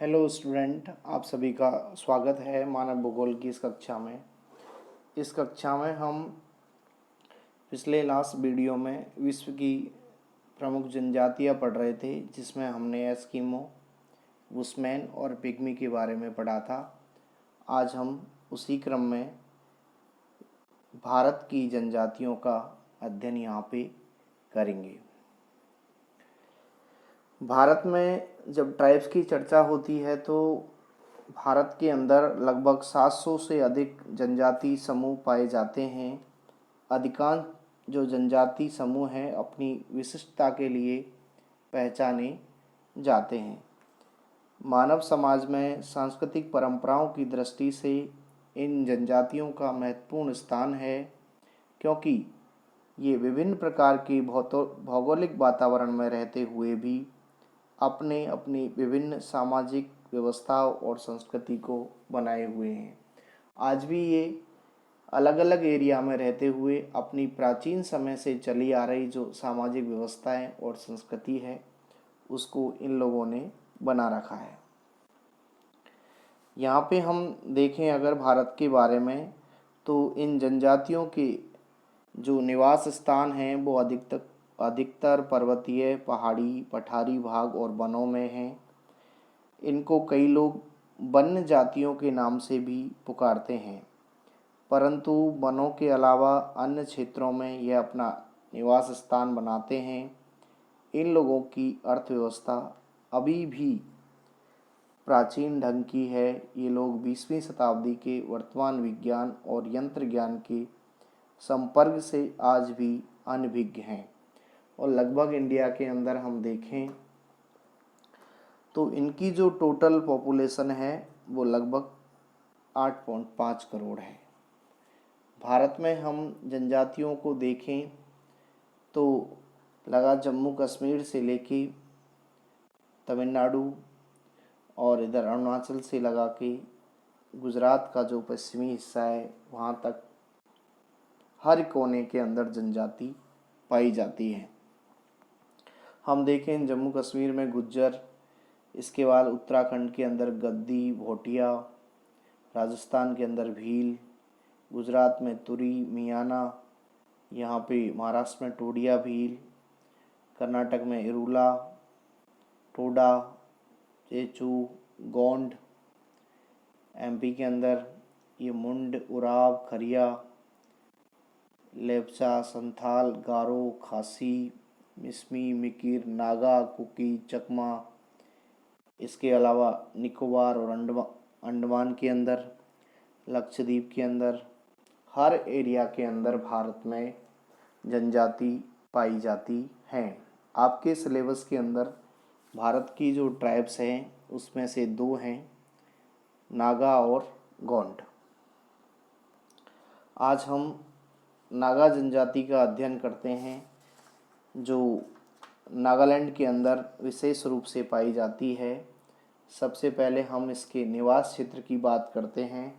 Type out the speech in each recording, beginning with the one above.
Hello student, आप सभी का स्वागत है मानव भूगोल की इस कक्षा में। इस कक्षा में हम पिछले लास्ट वीडियो में विश्व की प्रमुख जनजातियां पढ़ रहे थे, जिसमें हमने एस्किमो, बुशमैन और पिग्मी के बारे में पढ़ा था। आज हम उसी क्रम में भारत की जनजातियों का अध्ययन यहाँ पे करेंगे। भारत में जब ट्राइब्स की चर्चा होती है तो भारत के अंदर लगभग 700 से अधिक जनजाति समूह पाए जाते हैं। अधिकांश जो जनजाति समूह हैं अपनी विशिष्टता के लिए पहचाने जाते हैं। मानव समाज में सांस्कृतिक परंपराओं की दृष्टि से इन जनजातियों का महत्वपूर्ण स्थान है, क्योंकि ये विभिन्न प्रकार के भौगोलिक वातावरण में रहते हुए भी अपने अपनी विभिन्न सामाजिक व्यवस्थाओं और संस्कृति को बनाए हुए हैं। आज भी ये अलग अलग एरिया में रहते हुए अपनी प्राचीन समय से चली आ रही जो सामाजिक व्यवस्थाएं और संस्कृति है उसको इन लोगों ने बना रखा है। यहाँ पे हम देखें अगर भारत के बारे में, तो इन जनजातियों के जो निवास स्थान हैं वो अधिकतर पर्वतीय, पहाड़ी, पठारी भाग और वनों में हैं। इनको कई लोग वन्य जातियों के नाम से भी पुकारते हैं, परंतु वनों के अलावा अन्य क्षेत्रों में यह अपना निवास स्थान बनाते हैं। इन लोगों की अर्थव्यवस्था अभी भी प्राचीन ढंग की है। ये लोग 20वीं शताब्दी के वर्तमान विज्ञान और यंत्र ज्ञान के संपर्क से आज भी अनभिज्ञ हैं, और लगभग इंडिया के अंदर हम देखें तो इनकी जो टोटल पॉपुलेशन है वो लगभग 8.5 करोड़ है। भारत में हम जनजातियों को देखें तो लगा जम्मू कश्मीर से लेके तमिलनाडु और इधर अरुणाचल से लगा के गुजरात का जो पश्चिमी हिस्सा है वहाँ तक हर कोने के अंदर जनजाति पाई जाती है। हम देखें जम्मू कश्मीर में गुज्जर, इसके बाद उत्तराखंड के अंदर गद्दी, भोटिया, राजस्थान के अंदर भील, गुजरात में तुरी, मियाना, यहाँ पे महाराष्ट्र में टोडिया भील, कर्नाटक में इरुला, टोडा, चेचू, गोंड, एमपी के अंदर ये मुंड, उराव, खरिया, लेप्चा, संथाल, गारो, खासी, मिसमी, मिकिर, नागा, कुकी, चकमा। इसके अलावा निकोबार और अंडमान के अंदर, लक्षद्वीप के अंदर, हर एरिया के अंदर भारत में जनजाति पाई जाती हैं। आपके सिलेबस के अंदर भारत की जो ट्राइब्स हैं उसमें से 2 हैं, नागा और गोंड। आज हम नागा जनजाति का अध्ययन करते हैं, जो नागालैंड के अंदर विशेष रूप से पाई जाती है। सबसे पहले हम इसके निवास क्षेत्र की बात करते हैं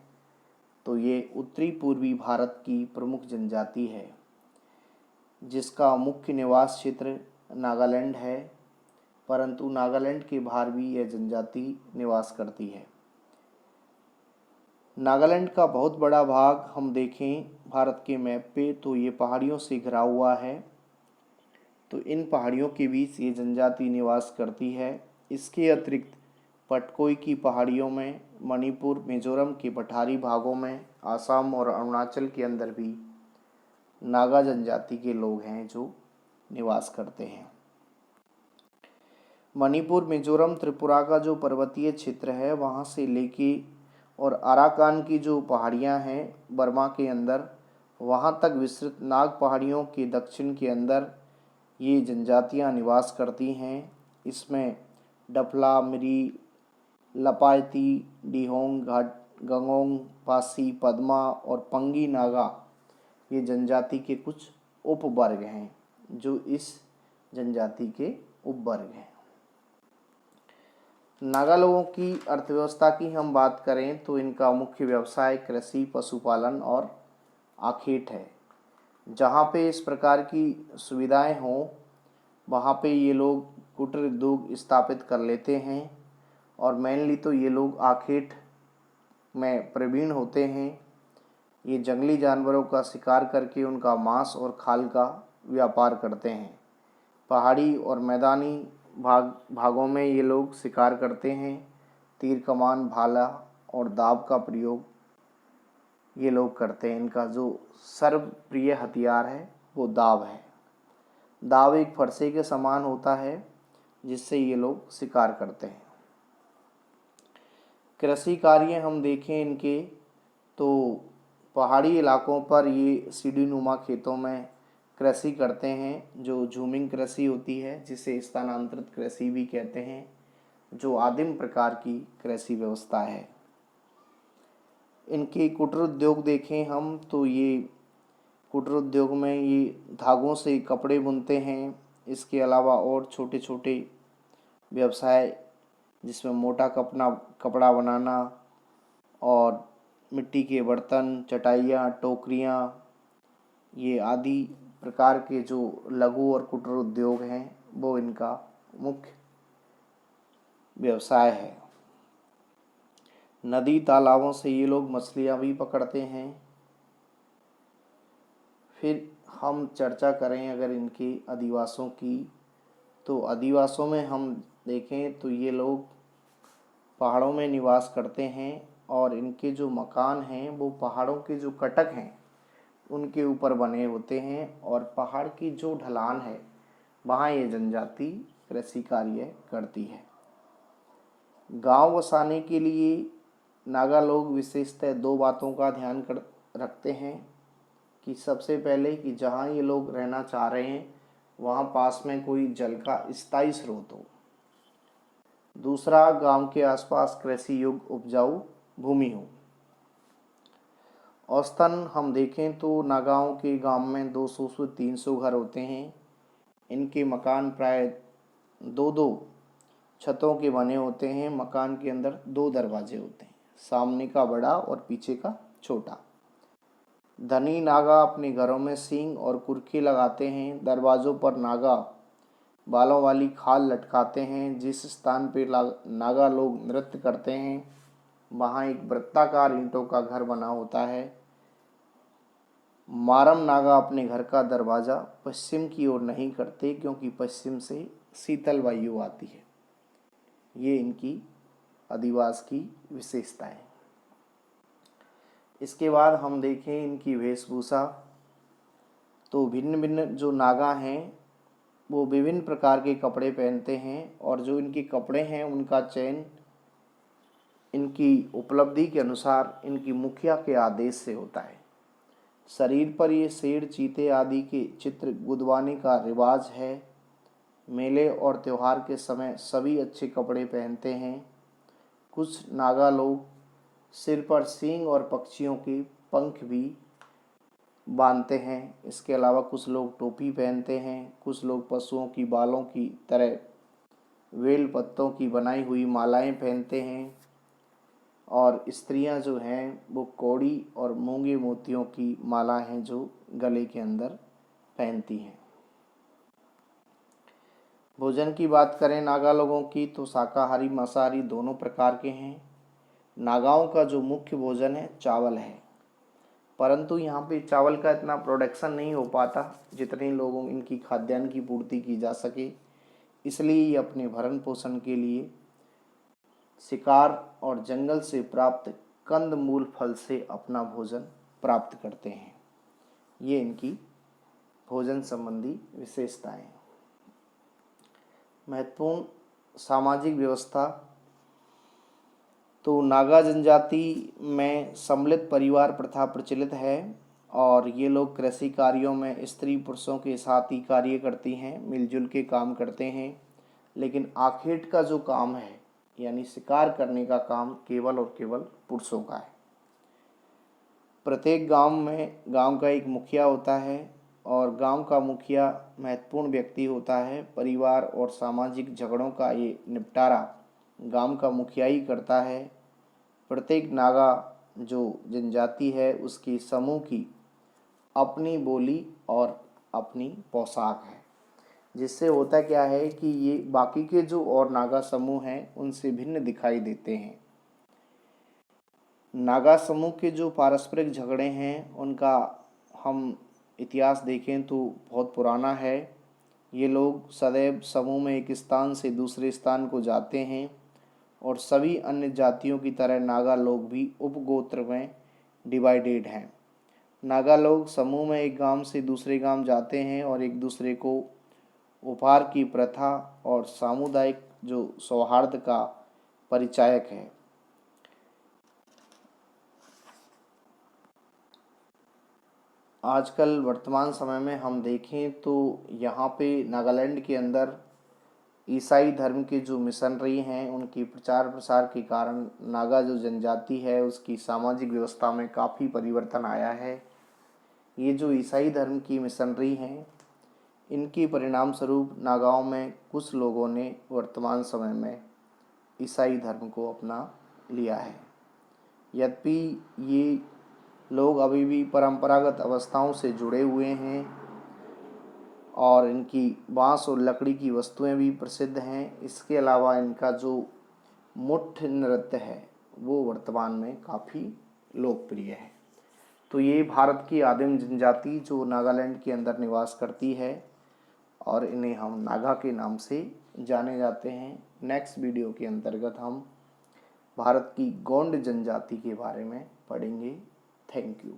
तो ये उत्तरी पूर्वी भारत की प्रमुख जनजाति है, जिसका मुख्य निवास क्षेत्र नागालैंड है, परंतु नागालैंड के बाहर भी यह जनजाति निवास करती है। नागालैंड का बहुत बड़ा भाग हम देखें भारत के मैप पे तो ये पहाड़ियों से घिरा हुआ है, तो इन पहाड़ियों के बीच ये जनजाति निवास करती है। इसके अतिरिक्त पटकोई की पहाड़ियों में, मणिपुर, मिजोरम के पठारी भागों में, आसाम और अरुणाचल के अंदर भी नागा जनजाति के लोग हैं जो निवास करते हैं। मणिपुर, मिजोरम, त्रिपुरा का जो पर्वतीय क्षेत्र है वहाँ से लेके और अराकान की जो पहाड़ियाँ हैं बर्मा के अंदर, वहाँ तक विस्तृत नाग पहाड़ियों के दक्षिण के अंदर ये जनजातियाँ निवास करती हैं। इसमें डफला, मिरी, लपायती, डिहोंग, गंगोंग, पासी, पद्मा और पंगी नागा ये जनजाति के कुछ उपवर्ग हैं जो इस जनजाति के उपवर्ग हैं। नागा लोगों की अर्थव्यवस्था की हम बात करें तो इनका मुख्य व्यवसाय कृषि, पशुपालन और आखेट है। जहाँ पे इस प्रकार की सुविधाएं हों वहाँ पे ये लोग कुटीर उद्योग स्थापित कर लेते हैं और मेनली तो ये लोग आखेट में प्रवीण होते हैं। ये जंगली जानवरों का शिकार करके उनका मांस और खाल का व्यापार करते हैं। पहाड़ी और मैदानी भागों में ये लोग शिकार करते हैं। तीर कमान, भाला और दाव का प्रयोग ये लोग करते हैं। इनका जो सर्वप्रिय हथियार है वो दाव है। दाव एक फरसे के समान होता है जिससे ये लोग शिकार करते हैं। कृषि कार्य हम देखें इनके तो पहाड़ी इलाकों पर ये सीढ़ीनुमा खेतों में कृषि करते हैं, जो झूमिंग कृषि होती है, जिसे स्थानांतरित कृषि भी कहते हैं, जो आदिम प्रकार की कृषि व्यवस्था है। इनके कुटीर उद्योग देखें हम तो ये कुटीर उद्योग में ये धागों से कपड़े बुनते हैं। इसके अलावा और छोटे छोटे व्यवसाय जिसमें मोटा कपड़ा बनाना और मिट्टी के बर्तन, चटाइयाँ, टोकरियाँ, ये आदि प्रकार के जो लघु और कुटीर उद्योग हैं वो इनका मुख्य व्यवसाय है। नदी तालाबों से ये लोग मछलियाँ भी पकड़ते हैं। फिर हम चर्चा करें अगर इनके अधिवासों की, तो अधिवासों में हम देखें तो ये लोग पहाड़ों में निवास करते हैं और इनके जो मकान हैं वो पहाड़ों के जो कटक हैं उनके ऊपर बने होते हैं और पहाड़ की जो ढलान है वहाँ ये जनजाति कृषि कार्य करती है। गांव बसाने के लिए नागा लोग विशेषतः दो बातों का ध्यान रखते हैं कि सबसे पहले कि जहाँ ये लोग रहना चाह रहे हैं वहाँ पास में कोई जल का स्थायी स्रोत हो। दूसरा, गांव के आसपास कृषि योग्य उपजाऊ भूमि हो। औसतन हम देखें तो नागाओं के गांव में 200 से 300 घर होते हैं। इनके मकान प्राय दो दो छतों के बने होते हैं। मकान के अंदर 2 दरवाजे होते हैं, सामने का बड़ा और पीछे का छोटा। धनी नागा अपने घरों में सींग और कुर्की लगाते हैं। दरवाज़ों पर नागा बालों वाली खाल लटकाते हैं। जिस स्थान पर नागा लोग नृत्य करते हैं वहाँ एक वृत्ताकार ईंटों का घर बना होता है। मारम नागा अपने घर का दरवाज़ा पश्चिम की ओर नहीं करते क्योंकि पश्चिम से शीतल वायु आती है। ये इनकी अधिवास की विशेषता है। इसके बाद हम देखें इनकी वेशभूषा, तो भिन्न भिन्न जो नागा हैं वो विभिन्न प्रकार के कपड़े पहनते हैं और जो इनके कपड़े हैं उनका चयन इनकी उपलब्धि के अनुसार इनकी मुखिया के आदेश से होता है। शरीर पर ये शेर, चीते आदि के चित्र गुदवाने का रिवाज है। मेले और त्यौहार के समय सभी अच्छे कपड़े पहनते हैं। कुछ नागा लोग सिर पर सींग और पक्षियों के पंख भी बांधते हैं। इसके अलावा कुछ लोग टोपी पहनते हैं। कुछ लोग पशुओं की बालों की तरह वेल पत्तों की बनाई हुई मालाएं पहनते हैं और स्त्रियां जो हैं वो कौड़ी और मूंगे मोतियों की माला हैं जो गले के अंदर पहनती हैं। भोजन की बात करें नागा लोगों की तो शाकाहारी मांसाहारी दोनों प्रकार के हैं। नागाओं का जो मुख्य भोजन है चावल है, परंतु यहाँ पे चावल का इतना प्रोडक्शन नहीं हो पाता जितने लोगों इनकी खाद्यान्न की पूर्ति की जा सके। इसलिए ये अपने भरण पोषण के लिए शिकार और जंगल से प्राप्त कंद मूल फल से अपना भोजन प्राप्त करते हैं। ये इनकी भोजन संबंधी विशेषताएं। महत्वपूर्ण सामाजिक व्यवस्था, तो नागा जनजाति में सम्मिलित परिवार प्रथा प्रचलित है और ये लोग कृषि कार्यों में स्त्री पुरुषों के साथ ही कार्य करती हैं, मिलजुल के काम करते हैं। लेकिन आखेट का जो काम है यानी शिकार करने का काम केवल और केवल पुरुषों का है। प्रत्येक गांव में गांव का एक मुखिया होता है और गांव का मुखिया महत्वपूर्ण व्यक्ति होता है। परिवार और सामाजिक झगड़ों का ये निपटारा गांव का मुखिया ही करता है। प्रत्येक नागा जो जनजाति है उसकी समूह की अपनी बोली और अपनी पोशाक है। जिससे होता क्या है कि ये बाकी के जो और नागा समूह हैं उनसे भिन्न दिखाई देते हैं। नागा समूह के जो पारस्परिक झगड़े हैं उनका हम इतिहास देखें तो बहुत पुराना है। ये लोग सदैव समूह में एक स्थान से दूसरे स्थान को जाते हैं और सभी अन्य जातियों की तरह नागा लोग भी उपगोत्र में डिवाइडेड हैं। नागा लोग समूह में एक गांव से दूसरे गांव जाते हैं और एक दूसरे को उपहार की प्रथा और सामुदायिक जो सौहार्द का परिचायक है। आजकल वर्तमान समय में हम देखें तो यहाँ पे नागालैंड के अंदर ईसाई धर्म के जो मिशनरी हैं उनकी प्रचार प्रसार के कारण नागा जो जनजाति है उसकी सामाजिक व्यवस्था में काफ़ी परिवर्तन आया है। ये जो ईसाई धर्म की मिशनरी हैं इनके परिणाम स्वरूप नागाओं में कुछ लोगों ने वर्तमान समय में ईसाई धर्म को अपना लिया है। यद्यपि ये लोग अभी भी परंपरागत अवस्थाओं से जुड़े हुए हैं और इनकी बांस और लकड़ी की वस्तुएं भी प्रसिद्ध हैं। इसके अलावा इनका जो मुठ नृत्य है वो वर्तमान में काफ़ी लोकप्रिय है। तो ये भारत की आदिम जनजाति जो नागालैंड के अंदर निवास करती है और इन्हें हम नागा के नाम से जाने जाते हैं। नेक्स्ट वीडियो के अंतर्गत हम भारत की गोंड जनजाति के बारे में पढ़ेंगे। Thank you.